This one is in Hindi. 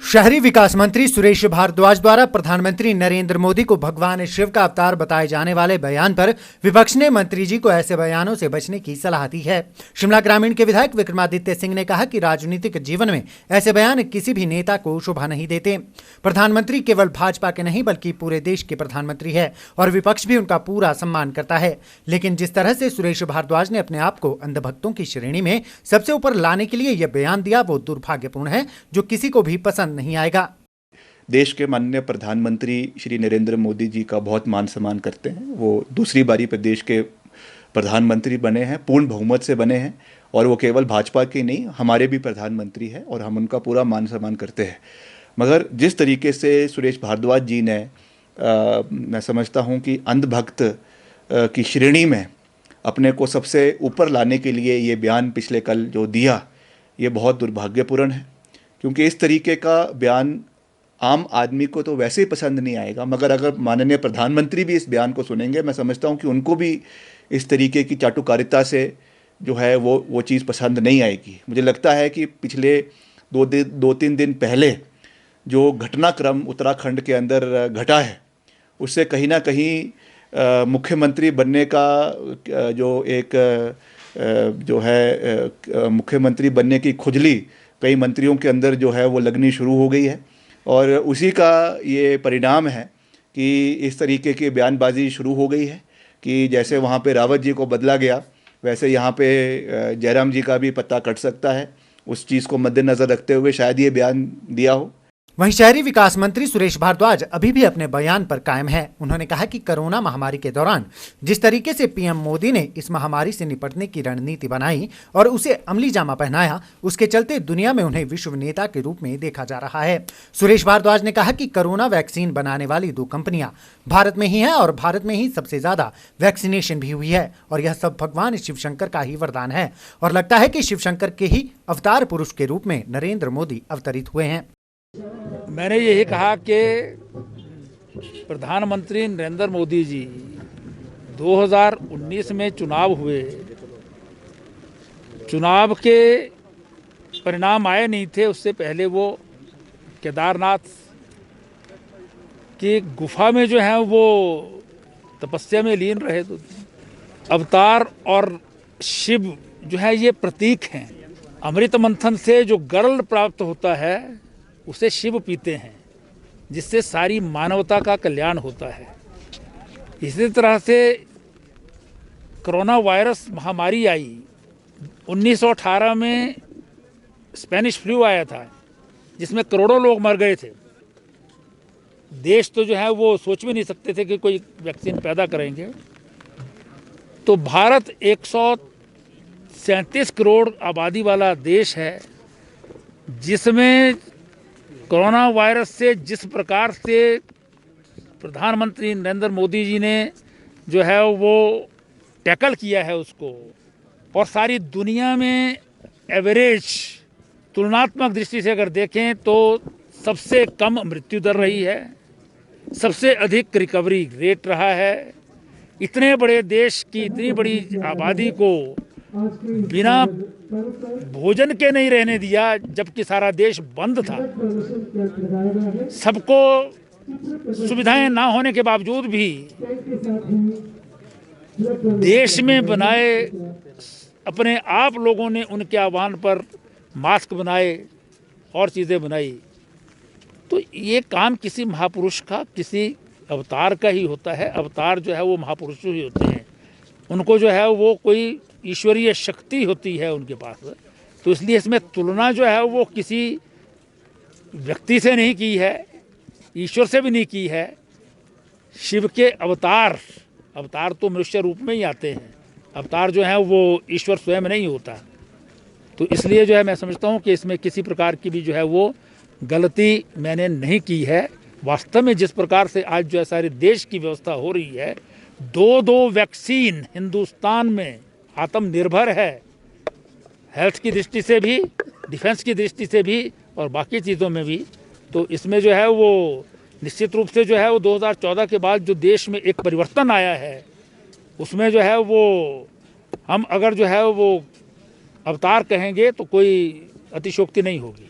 शहरी विकास मंत्री सुरेश भारद्वाज द्वारा प्रधानमंत्री नरेंद्र मोदी को भगवान शिव का अवतार बताए जाने वाले बयान पर विपक्ष ने मंत्री जी को ऐसे बयानों से बचने की सलाह दी है। शिमला ग्रामीण के विधायक विक्रमादित्य सिंह ने कहा कि राजनीतिक जीवन में ऐसे बयान किसी भी नेता को शोभा नहीं देते। प्रधानमंत्री केवल भाजपा के नहीं बल्कि पूरे देश के प्रधानमंत्री है और विपक्ष भी उनका पूरा सम्मान करता है। लेकिन जिस तरह से सुरेश भारद्वाज ने अपने आप को अंधभक्तों की श्रेणी में सबसे ऊपर लाने के लिए यह बयान दिया, वो दुर्भाग्यपूर्ण है, जो किसी को भी पसंद नहीं आएगा। देश के माननीय प्रधानमंत्री श्री नरेंद्र मोदी जी का बहुत मान सम्मान करते हैं। वो दूसरी बारी पर देश के प्रधानमंत्री बने हैं, पूर्ण बहुमत से बने हैं और वो केवल भाजपा के नहीं हमारे भी प्रधानमंत्री हैं और हम उनका पूरा मान सम्मान करते हैं। मगर जिस तरीके से सुरेश भारद्वाज जी ने मैं समझता हूं कि अंधभक्त की श्रेणी में अपने को सबसे ऊपर लाने के लिए ये बयान पिछले कल जो दिया, ये बहुत दुर्भाग्यपूर्ण है, क्योंकि इस तरीके का बयान आम आदमी को तो वैसे ही पसंद नहीं आएगा, मगर अगर माननीय प्रधानमंत्री भी इस बयान को सुनेंगे, मैं समझता हूं कि उनको भी इस तरीके की चाटुकारिता से जो है वो चीज़ पसंद नहीं आएगी। मुझे लगता है कि पिछले दो तीन दिन पहले जो घटनाक्रम उत्तराखंड के अंदर घटा है, उससे कहीं ना कहीं मुख्यमंत्री बनने का जो एक जो है मुख्यमंत्री बनने की खुजली कई मंत्रियों के अंदर जो है वो लगनी शुरू हो गई है और उसी का ये परिणाम है कि इस तरीके की बयानबाजी शुरू हो गई है कि जैसे वहाँ पे रावत जी को बदला गया, वैसे यहाँ पे जयराम जी का भी पत्ता कट सकता है। उस चीज़ को मद्देनज़र रखते हुए शायद ये बयान दिया हो। वहीं शहरी विकास मंत्री सुरेश भारद्वाज अभी भी अपने बयान पर कायम है। उन्होंने कहा कि कोरोना महामारी के दौरान जिस तरीके से पीएम मोदी ने इस महामारी से निपटने की रणनीति बनाई और उसे अमली जामा पहनाया, उसके चलते दुनिया में उन्हें विश्व नेता के रूप में देखा जा रहा है। सुरेश भारद्वाज ने कहा कि कोरोना वैक्सीन बनाने वाली 2 कंपनियां भारत में ही है और भारत में ही सबसे ज्यादा वैक्सीनेशन भी हुई है और यह सब भगवान शिवशंकर का ही वरदान है और लगता है कि शिवशंकर के ही अवतार पुरुष के रूप में नरेंद्र मोदी अवतरित हुए हैं। मैंने यही कहा कि प्रधानमंत्री नरेंद्र मोदी जी 2019 में चुनाव हुए, चुनाव के परिणाम आए नहीं थे, उससे पहले वो केदारनाथ की गुफा में जो है वो तपस्या में लीन रहे। तो अवतार और शिव जो है ये प्रतीक हैं। अमृत मंथन से जो गर्ल प्राप्त होता है उसे शिव पीते हैं, जिससे सारी मानवता का कल्याण होता है। इसी तरह से कोरोना वायरस महामारी आई, 1918 में स्पेनिश फ्लू आया था जिसमें करोड़ों लोग मर गए थे। देश तो जो है वो सोच भी नहीं सकते थे कि कोई वैक्सीन पैदा करेंगे। तो भारत 137 करोड़ आबादी वाला देश है, जिसमें कोरोना वायरस से जिस प्रकार से प्रधानमंत्री नरेंद्र मोदी जी ने जो है वो टैकल किया है उसको, और सारी दुनिया में एवरेज तुलनात्मक दृष्टि से अगर देखें तो सबसे कम मृत्यु दर रही है, सबसे अधिक रिकवरी रेट रहा है। इतने बड़े देश की इतनी बड़ी आबादी को बिना भोजन के नहीं रहने दिया, जबकि सारा देश बंद था। सबको सुविधाएं ना होने के बावजूद भी देश में बनाए अपने आप लोगों ने उनके आह्वान पर मास्क बनाए और चीज़ें बनाई। तो ये काम किसी महापुरुष का, किसी अवतार का ही होता है। अवतार जो है वो महापुरुष ही होते हैं, उनको जो है वो कोई ईश्वरीय शक्ति होती है उनके पास। तो इसलिए इसमें तुलना जो है वो किसी व्यक्ति से नहीं की है, ईश्वर से भी नहीं की है। शिव के अवतार तो मनुष्य रूप में ही आते हैं, अवतार जो है वो ईश्वर स्वयं नहीं होता। तो इसलिए जो है मैं समझता हूँ कि इसमें किसी प्रकार की भी जो है वो गलती मैंने नहीं की है। वास्तव में जिस प्रकार से आज जो है सारे देश की व्यवस्था हो रही है, 2 वैक्सीन हिंदुस्तान में आत्मनिर्भर है, हेल्थ की दृष्टि से भी, डिफेंस की दृष्टि से भी और बाकी चीज़ों में भी। तो इसमें जो है वो निश्चित रूप से जो है वो 2014 के बाद जो देश में एक परिवर्तन आया है, उसमें जो है वो हम अगर जो है वो अवतार कहेंगे तो कोई अतिशयोक्ति नहीं होगी।